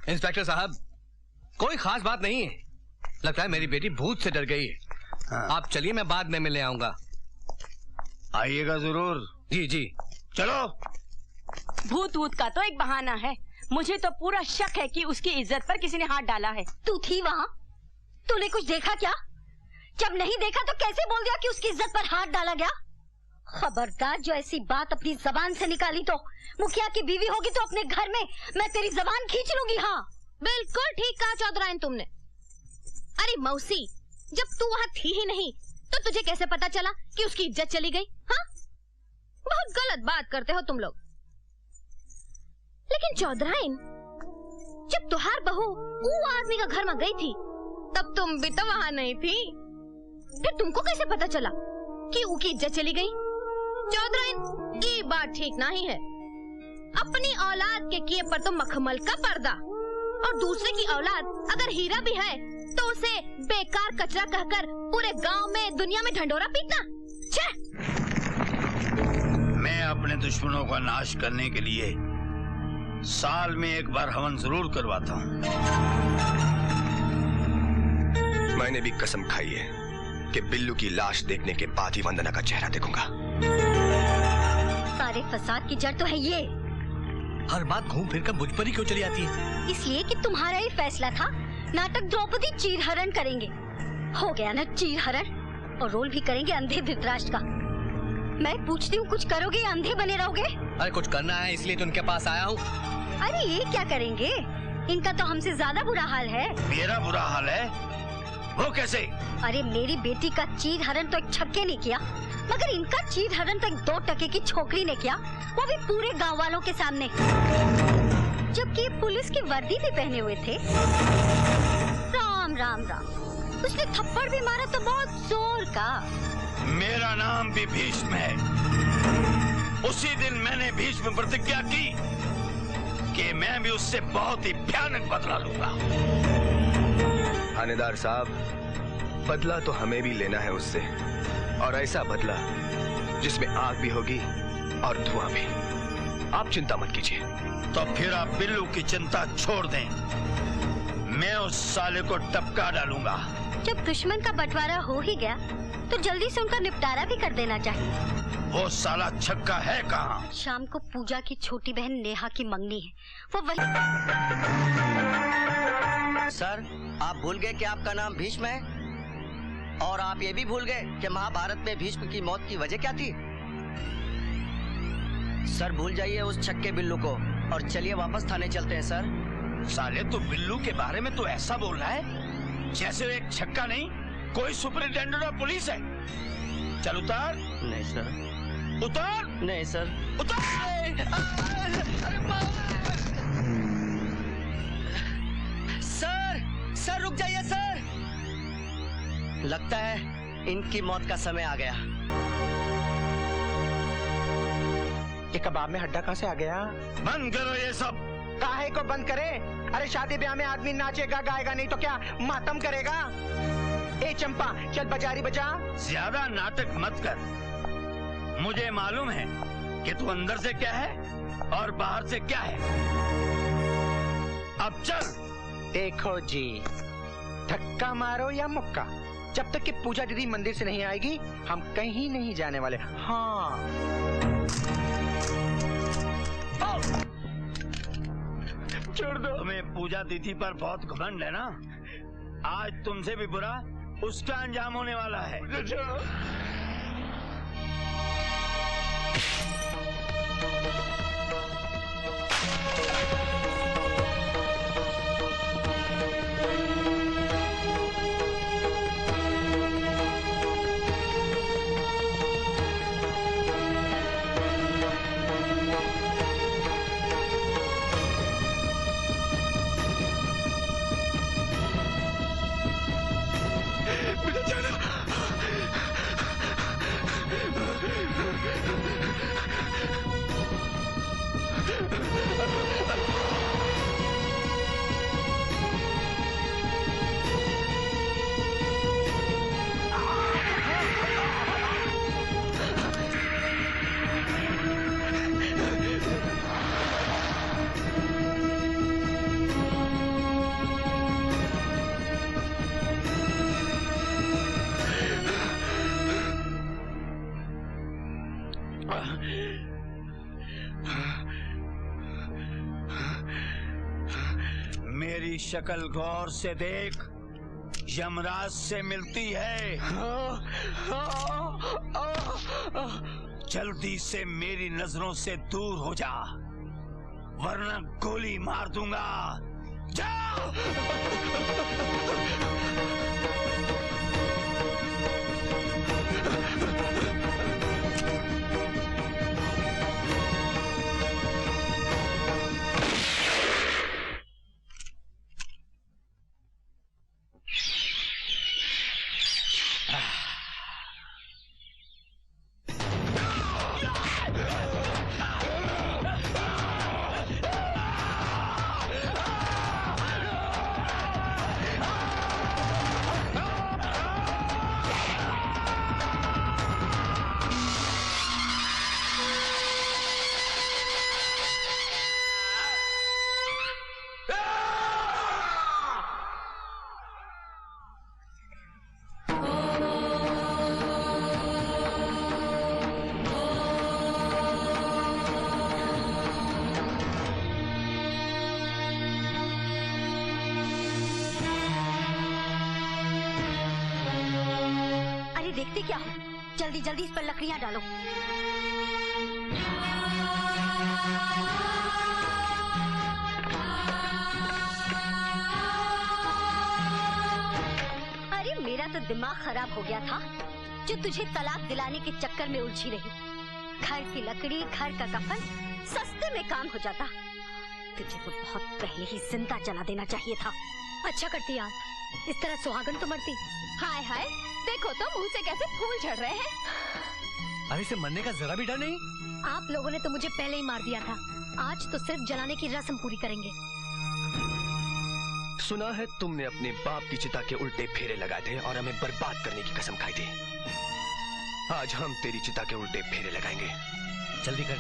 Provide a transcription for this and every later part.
Inspector साहब, कोई खास बात नहीं है। लगता है मेरी बेटी भूत से डर गई है। हाँ। आप चलिए, मैं बाद में मिलने आऊंगा। आइएगा जरूर। जी जी। चलो। भूत वूत का तो एक बहाना है। मुझे तो पूरा शक है कि उसकी इज्जत पर किसी ने हाथ डाला है। तू थी वहाँ? तूने कुछ देखा क्या? जब नहीं देखा तो कैसे बोल दिया कि उसकी इज्जत पर हाथ डाला गया? खबरदार, जो ऐसी बात अपनी जबान से निकाली तो मुखिया की बीवी होगी तो अपने घर में मैं तेरी जबान खींच लूंगी। हाँ, बिल्कुल ठीक कहा चौधराइन तुमने। अरे मौसी, जब तू वहाँ थी ही नहीं तो तुझे कैसे पता चला कि उसकी इज्जत चली गई? हाँ, बहुत गलत बात करते हो तुम लोग। लेकिन चौधराइन, जब तुहार बहू वो आदमी का घर में गई थी तब तुम भी तो वहाँ नहीं थी। फिर तुमको कैसे पता चला कि उसकी इज्जत चली गई? चौधराइन, ये बात ठीक नहीं है। अपनी औलाद के किए पर तो मखमल का पर्दा, और दूसरे की औलाद अगर हीरा भी है तो उसे बेकार कचरा कहकर पूरे गांव में दुनिया में ढंढोरा पीटना। छे! मैं अपने दुश्मनों का नाश करने के लिए साल में एक बार हवन जरूर करवाता हूँ। मैंने भी कसम खाई है कि बिल्लू की लाश देखने के बाद ही वंदना का चेहरा देखूंगा। सारे फसाद की जड़ तो है ये। हर बात घूम फिर कर मुझ पर ही क्यों चली आती है? इसलिए कि तुम्हारा ही फैसला था, नाटक द्रौपदी चीरहरण करेंगे। हो गया ना चीरहरण, और रोल भी करेंगे अंधे धृतराष्ट्र का। मैं पूछती हूँ, कुछ करोगे या अंधे बने रहोगे? अरे कुछ करना है इसलिए तो उनके पास आया हूँ। अरे ये क्या करेंगे? इनका तो हमसे ज्यादा बुरा हाल है। मेरा बुरा हाल है? वो कैसे? अरे मेरी बेटी का चीरहरण तो एक छक्के ने किया, मगर इनका चीरहरण तो एक 2 टके की छोकरी ने किया, वो भी पूरे गांव वालों के सामने, जबकि ये पुलिस की वर्दी भी पहने हुए थे। राम राम राम, उसने थप्पड़ भी मारा तो बहुत जोर का। मेरा नाम भी भीष्म है। उसी दिन मैंने भीष्म प्रतिज्ञा की कि मैं भी उससे बहुत ही भयानक बदला लूंगा। थानेदार साहब, बदला तो हमें भी लेना है उससे, और ऐसा बदला जिसमें आग भी होगी और धुआं भी। आप चिंता मत कीजिए। तो फिर आप बिल्लू की चिंता छोड़ दें, मैं उस साले को टपका डालूंगा। जब दुश्मन का बंटवारा हो ही गया तो जल्दी से उनका निपटारा भी कर देना चाहिए। वो साला छक्का है कहाँ? शाम को पूजा की छोटी बहन नेहा की मंगनी है, वो वही। सर, आप भूल गए कि आपका नाम भीष्म है, और आप ये भी भूल गए कि महाभारत में भीष्म की मौत की वजह क्या थी। सर, भूल जाइए उस छक्के बिल्लू को और चलिए वापस थाने चलते हैं। सर साले, तू बिल्लू के बारे में तो ऐसा बोल रहा है जैसे वो एक छक्का नहीं कोई सुपरिटेंडेंट ऑफ पुलिस है। चल उतार। नहीं सर। उतार। नहीं सर। उतार। सर रुक जाइए सर, लगता है इनकी मौत का समय आ गया। ये कबाब में हड्डा कहाँ से आ गया? बंद करो ये सब। काहे को बंद करे? अरे शादी ब्याह में आदमी नाचेगा गाएगा नहीं तो क्या मातम करेगा? ए चंपा, चल बाजारी बजा। ज्यादा नाटक मत कर। मुझे मालूम है कि तू अंदर से क्या है और बाहर से क्या है। अब चल। देखो जी, धक्का मारो या मुक्का, जब तक कि पूजा दीदी मंदिर से नहीं आएगी हम कहीं नहीं जाने वाले। हाँ। छोड़ दो। तुम्हें पूजा दीदी पर बहुत घमंड है ना? आज तुमसे भी बुरा उसका अंजाम होने वाला है। मेरी शक्ल गौर से देख, यमराज से मिलती है। जल्दी से मेरी नजरों से दूर हो जा, वरना गोली मार दूंगा। जाओ। देखते क्या हो, जल्दी जल्दी इस पर लकड़ियां डालो। अरे मेरा तो दिमाग खराब हो गया था जो तुझे तलाक दिलाने के चक्कर में उलझी रही। घर की लकड़ी, घर का कफन सस्ते में काम हो जाता। तुझे तो बहुत पहले ही जिंदा जला देना चाहिए था। अच्छा करती आप, इस तरह सुहागन तो मरती। हाय हाय, देखो तो मुंह से कैसे फूल झड़ रहे हैं। अरे इसे मरने का जरा भी डर नहीं? आप लोगों ने तो मुझे पहले ही मार दिया था, आज तो सिर्फ जलाने की रस्म पूरी करेंगे। सुना है तुमने अपने बाप की चिता के उल्टे फेरे लगाए थे और हमें बर्बाद करने की कसम खाई थी। आज हम तेरी चिता के उल्टे फेरे लगाएंगे। जल्दी कर।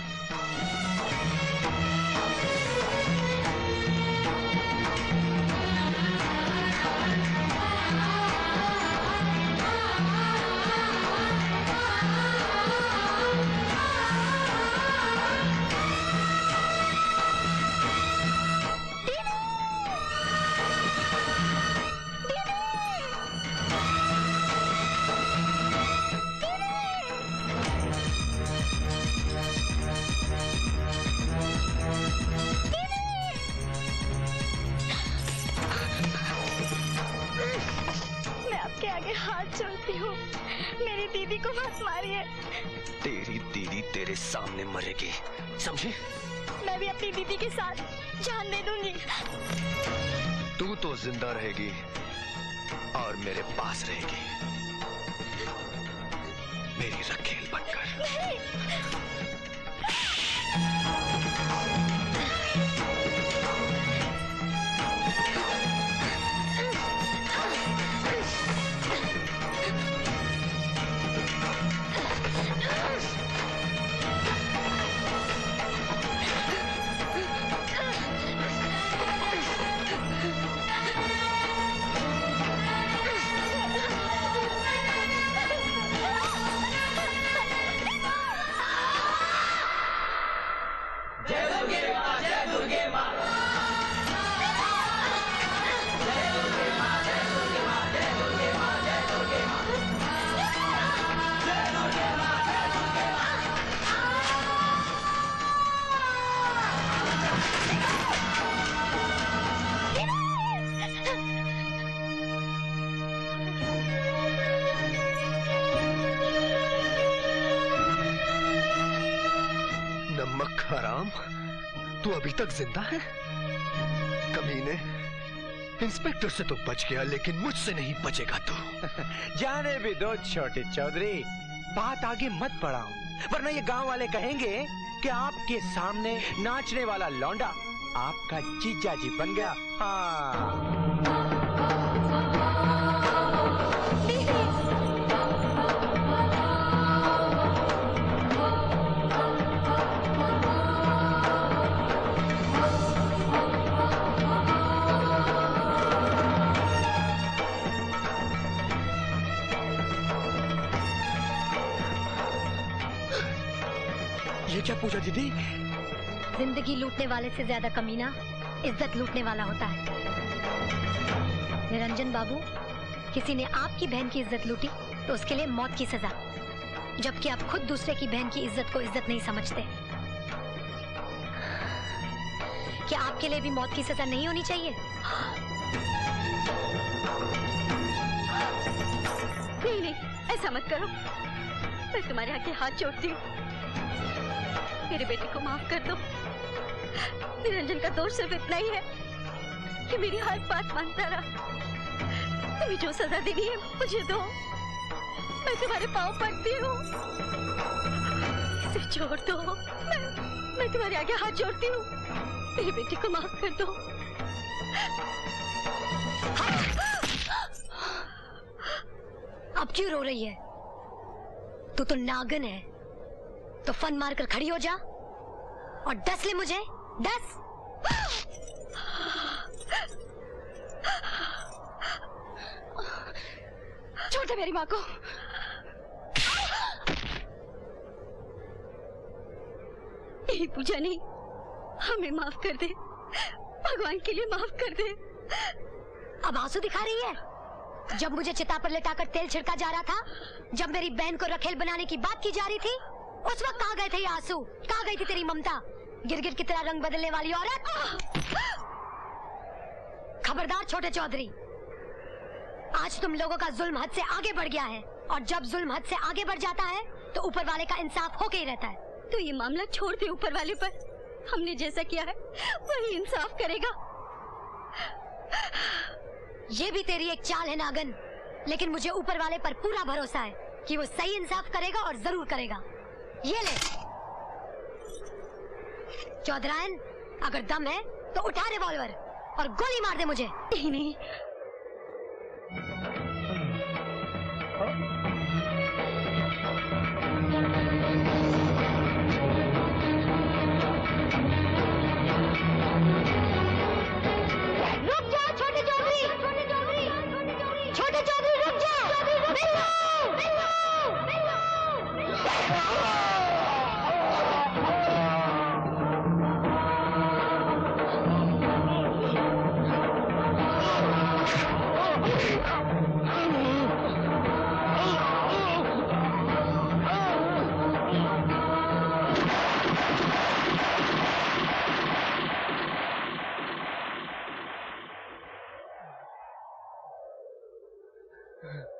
मेरी दीदी को मत मारिए। तेरी दीदी तेरे सामने मरेगी, समझी? मैं भी अपनी दीदी के साथ जान दे दूंगी। तू तो जिंदा रहेगी और मेरे पास रहेगी, मेरी रखेल बनकर। नहीं। हराम, तू अभी तक जिंदा है? कमीने, इंस्पेक्टर से तो बच गया लेकिन मुझसे नहीं बचेगा तू। जाने भी दो छोटे चौधरी, बात आगे मत बढ़ाओ, वरना ये गांव वाले कहेंगे कि आपके सामने नाचने वाला लौंडा आपका जीजा जी बन गया। हाँ। ये क्या पूजा दीदी? जिंदगी लूटने वाले से ज्यादा कमीना इज्जत लूटने वाला होता है। निरंजन बाबू, किसी ने आपकी बहन की इज्जत लूटी तो उसके लिए मौत की सजा, जबकि आप खुद दूसरे की बहन की इज्जत को इज्जत नहीं समझते। क्या आपके लिए भी मौत की सजा नहीं होनी चाहिए? नहीं नहीं, ऐसा मत करो। मैं तुम्हारे आगे हाथ जोड़ती हूँ, मेरे बेटे को माफ कर दो। निरंजन का दोष सिर्फ इतना ही है कि मेरी हर बात मानता रहा। तुम्हें जो सजा देनी है मुझे दो, मैं तुम्हारे पाँव पड़ती हूँ। इसे छोड़ दो, मैं तुम्हारे आगे हाथ जोड़ती हूँ। मेरे बेटे को माफ कर दो। अब क्यों रो रही है? तू तो नागन है, तो फन मारकर खड़ी हो जा और डस ले मुझे, डस। छोड़ दे मेरी माँ को। यही पूजा नहीं, हमें माफ कर दे, भगवान के लिए माफ कर दे। अब आंसू दिखा रही है? जब मुझे चिता पर लेटाकर तेल छिड़का जा रहा था, जब मेरी बहन को रखेल बनाने की बात की जा रही थी, उस वक्त कहाँ गए थे ये आंसू? कहाँ गई थी तेरी ममता? गिरगिट की तरह रंग बदलने वाली औरत। खबरदार छोटे चौधरी, आज तुम लोगों का जुल्म हद से आगे बढ़ गया है, और जब जुल्म हद से आगे बढ़ जाता है तो ऊपर वाले का इंसाफ होके ही रहता है। तो ये मामला छोड़ दे ऊपर वाले पर। हमने जैसा किया है वही इंसाफ करेगा। ये भी तेरी एक चाल है नागन, लेकिन मुझे ऊपर वाले पर पूरा भरोसा है कि वो सही इंसाफ करेगा, और जरूर करेगा। ये ले चौधरायन, अगर दम है तो उठा रिवॉल्वर और गोली मार दे मुझे। नहीं नहीं, रुक जाओ छोटे चौधरी, छोटे चौधरी रुक जाओ। बिल्लू, बिल्लू, बिल्लू। हाँ।